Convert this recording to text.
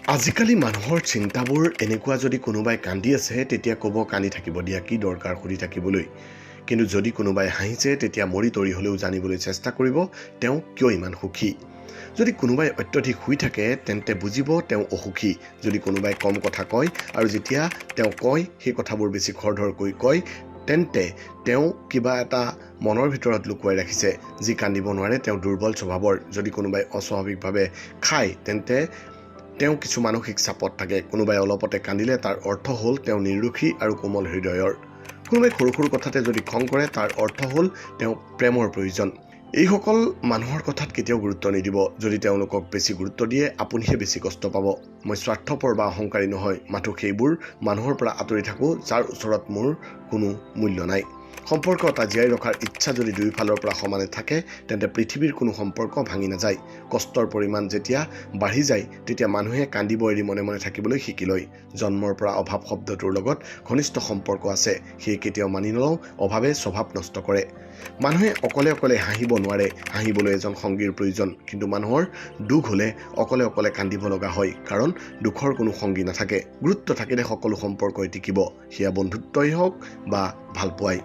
আজিকালি মানুহৰ চিন্তাবোৰ এনেকুৱা, যদি কোনোবাই কান্দি আছে তেতিয়া ক'ব কান্দি থাকিব দিয়া, কি দৰকাৰ সুধি থাকিবলৈ। কিন্তু যদি কোনোবাই হাঁহিছে তেতিয়া মৰি তৰি হ'লেও জানিবলৈ চেষ্টা কৰিব তেওঁ কিয় ইমান সুখী। যদি কোনোবাই অত্যধিক শুই থাকে তেন্তে বুজিব তেওঁ অসুখী। যদি কোনোবাই কম কথা কয় আৰু যেতিয়া তেওঁ কয় সেই কথাবোৰ বেছি খৰধৰকৈ কয় তেন্তে তেওঁ কিবা এটা মনৰ ভিতৰত লুকুৱাই ৰাখিছে। যি কান্দিব নোৱাৰে তেওঁ দুৰ্বল স্বভাৱৰ। যদি কোনোবাই অস্বাভাৱিকভাৱে খায় তেন্তে তেওঁ কিছু মানসিক চাপত থাকে। কোনোবাই অলপতে কান্দিলে তাৰ অৰ্থ হ'ল তেওঁ নিৰ্দোষী আৰু কোমল হৃদয়ৰ। কোনোবাই সৰু সৰু কথাতে যদি খং কৰে তাৰ অৰ্থ হ'ল তেওঁ প্ৰেমৰ প্ৰয়োজন। এইসকল মানুহৰ কথাত কেতিয়াও গুৰুত্ব নিদিব। যদি তেওঁলোকক বেছি গুৰুত্ব দিয়ে আপুনিহে বেছি কষ্ট পাব। মই স্বাৰ্থপৰ বা অহংকাৰী নহয়, মাথো সেইবোৰ মানুহৰ পৰা আঁতৰি থাকোঁ যাৰ ওচৰত মোৰ কোনো মূল্য নাই। সম্পৰ্ক এটা জীয়াই ৰখাৰ ইচ্ছা যদি দুয়োফালৰ পৰা সমানে থাকে তেন্তে পৃথিৱীৰ কোনো সম্পৰ্ক ভাঙি নাযায়। কষ্টৰ পৰিমাণ যেতিয়া বাঢ়ি যায় তেতিয়া মানুহে কান্দিব এৰি মনে মনে থাকিবলৈ শিকি লয়। জন্মৰ পৰা অভাৱ শব্দটোৰ লগত ঘনিষ্ঠ সম্পৰ্ক আছে, সেয়ে কেতিয়াও মানি নলওঁ অভাৱে স্বভাৱ নষ্ট কৰে। মানুহে অকলে অকলে হাঁহিব নোৱাৰে, হাঁহিবলৈ এজন সংগীৰ প্ৰয়োজন। কিন্তু মানুহৰ দুখ হ'লে অকলে অকলে কান্দিব লগা হয়, কাৰণ দুখৰ কোনো সংগী নাথাকে। গুৰুত্ব থাকিলে সকলো সম্পৰ্কই টিকিব, সেয়া বন্ধুত্বই হওক বা ভালপোৱাই।